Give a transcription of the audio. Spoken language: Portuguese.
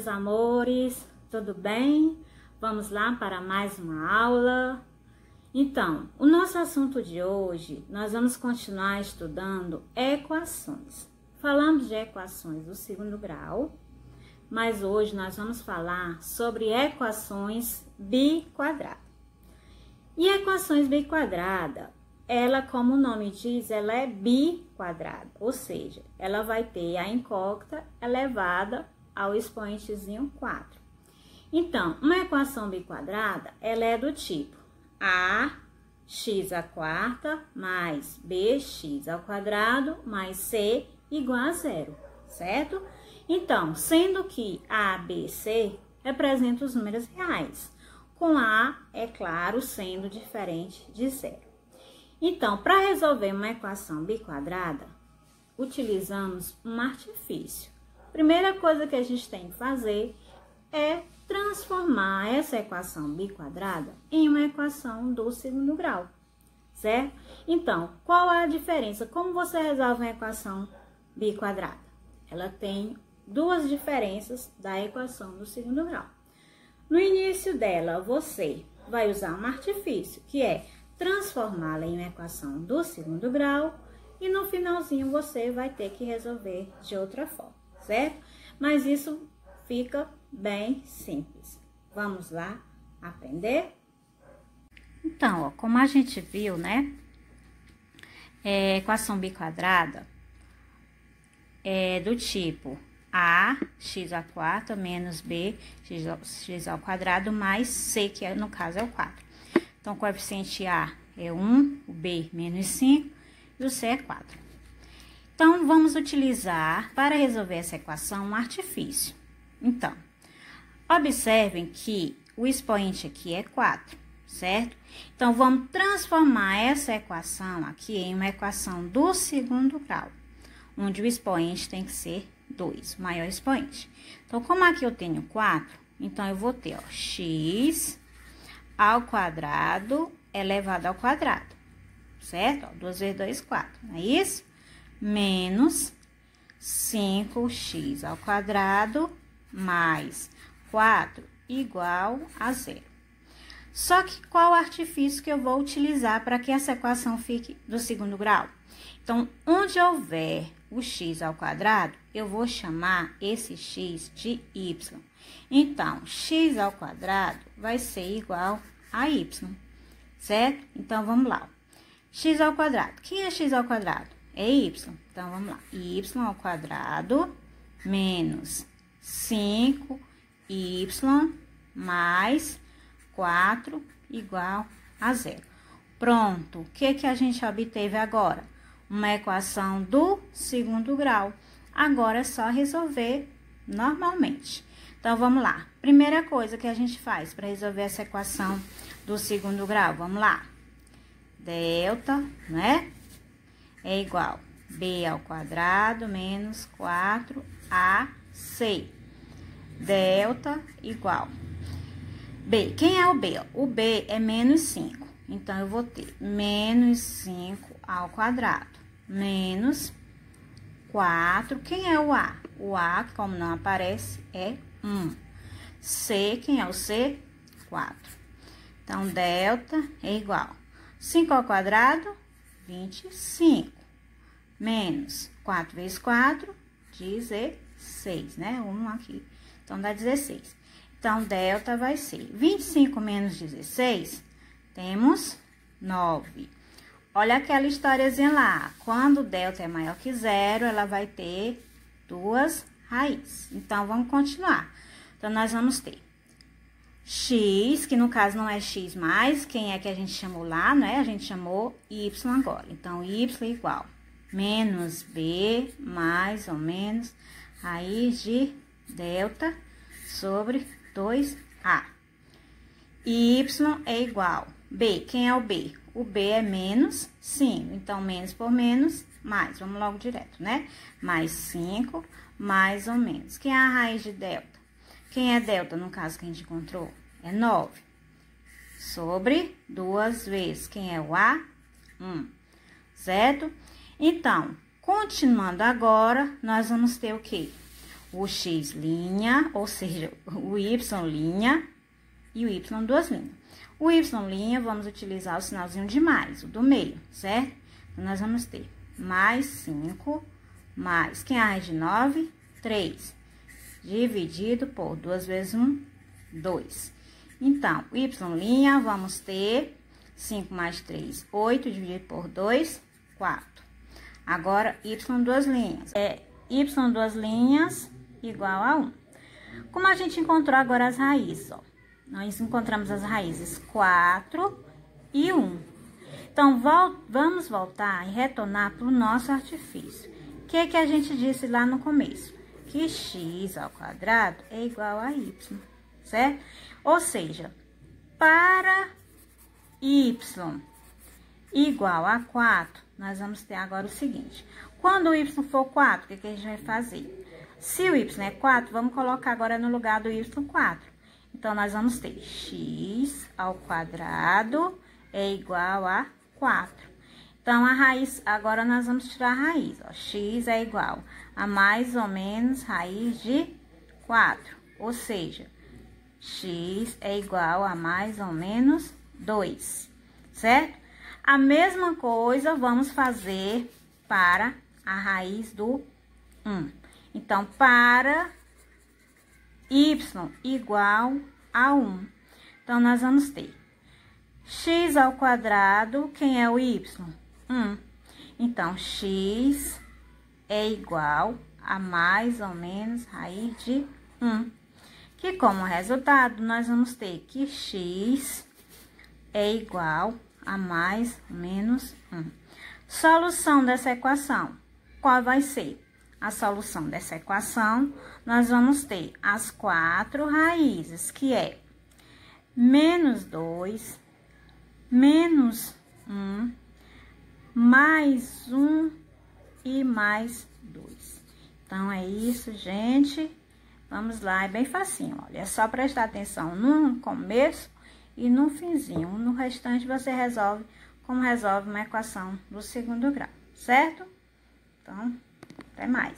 meus amores, tudo bem? Vamos lá para mais uma aula. Então, o nosso assunto de hoje, nós vamos continuar estudando equações. Falamos de equações do segundo grau, mas hoje nós vamos falar sobre equações biquadradas. E equações biquadradas, ela, como o nome diz, ela é biquadrada, ou seja, ela vai ter a incógnita elevada ao expoentezinho 4. Então, uma equação biquadrada, ela é do tipo ax² mais bx² mais c igual a zero, certo? Então, sendo que a, b, c representam os números reais, com a, é claro, sendo diferente de zero. Então, para resolver uma equação biquadrada, utilizamos um artifício. Primeira coisa que a gente tem que fazer é transformar essa equação biquadrada em uma equação do segundo grau, certo? Então, qual é a diferença? Como você resolve uma equação biquadrada? Ela tem duas diferenças da equação do segundo grau. No início dela, você vai usar um artifício, que é transformá-la em uma equação do segundo grau, e no finalzinho você vai ter que resolver de outra forma, certo? Mas isso fica bem simples. Vamos lá aprender? Então, ó, como a gente viu, né? Equação biquadrada é do tipo ax² menos bx² mais c, que no caso é o 4. Então, o coeficiente A é 1, o B menos 5 e o C é 4. Então, vamos utilizar, para resolver essa equação, um artifício. Então, observem que o expoente aqui é 4, certo? Então, vamos transformar essa equação aqui em uma equação do segundo grau, onde o expoente tem que ser 2, o maior expoente. Então, como aqui eu tenho 4, então eu vou ter, ó, x ao quadrado elevado ao quadrado, certo? Ó, 2 vezes 2, 4, não é isso? Menos 5x ao quadrado mais 4 igual a zero. Só que qual artifício que eu vou utilizar para que essa equação fique do segundo grau? Então, onde houver o x ao quadrado, eu vou chamar esse x de y. Então, x ao quadrado vai ser igual a y, certo? Então, vamos lá. X ao quadrado. Quem é x ao quadrado? É y. Então, vamos lá. Y ao quadrado menos 5y mais 4 igual a zero. Pronto. O que a gente obteve agora? Uma equação do segundo grau. Agora é só resolver normalmente. Então, vamos lá. Primeira coisa que a gente faz para resolver essa equação do segundo grau, vamos lá. Delta, né? É igual b ao quadrado menos 4ac. Delta igual b. Quem é o b? O b é menos 5. Então, eu vou ter menos 5 ao quadrado menos 4. Quem é o a? O a, como não aparece, é 1. C, quem é o c? 4. Então, delta é igual 5 ao quadrado, 25. Menos 4 vezes 4, 16, né? 1 aqui. Então, dá 16. Então, delta vai ser 25 menos 16, temos 9. Olha aquela historiazinha lá. Quando delta é maior que zero, ela vai ter duas raízes. Então, vamos continuar. Então, nós vamos ter x, que no caso não é x mais, quem é que a gente chamou lá, né? A gente chamou y agora. Então, y igual menos b mais ou menos raiz de delta sobre 2a. Y é igual b. Quem é o b? O b é menos 5. Então, menos por menos, mais. Vamos logo direto, né? Mais 5, mais ou menos. Quem é a raiz de delta? Quem é delta, no caso que a gente encontrou? É 9. Sobre 2 vezes. Quem é o a? 1. Certo? Então, continuando agora, nós vamos ter o quê? o x', ou seja, o y' e o y duas linhas. O y', vamos utilizar o sinalzinho de mais, o do meio, certo? Então, nós vamos ter mais 5, mais, quem é a raiz de 9? 3, dividido por 2 vezes 1, 2. Então, o y', vamos ter 5 mais 3, 8, dividido por 2, 4. Agora, y duas linhas. Y duas linhas igual a 1. Como a gente encontrou agora as raízes, ó? Nós encontramos as raízes 4 e 1. Então, vamos voltar e retornar para o nosso artifício. O que a gente disse lá no começo? Que x ao quadrado é igual a y, certo? Ou seja, para y igual a 4, nós vamos ter agora o seguinte. Quando o y for 4, o que a gente vai fazer? Se o y é 4, vamos colocar agora no lugar do y 4. Então, nós vamos ter x ao quadrado é igual a 4. Então, a raiz, agora nós vamos tirar a raiz, ó. X é igual a mais ou menos raiz de 4. Ou seja, x é igual a mais ou menos 2, certo? A mesma coisa vamos fazer para a raiz do 1. Então, para y igual a 1. Então, nós vamos ter x ao quadrado, quem é o y? 1. Então, x é igual a mais ou menos raiz de 1. Que como resultado, nós vamos ter que x é igual a mais ou menos 1. Solução dessa equação, qual vai ser? A solução dessa equação, nós vamos ter as 4 raízes, que é menos 2, menos 1, mais 1 e mais 2. Então, é isso, gente. Vamos lá, é bem facinho, olha. É só prestar atenção no começo e no finzinho. No restante, você resolve como resolve uma equação do segundo grau, certo? Então, até mais.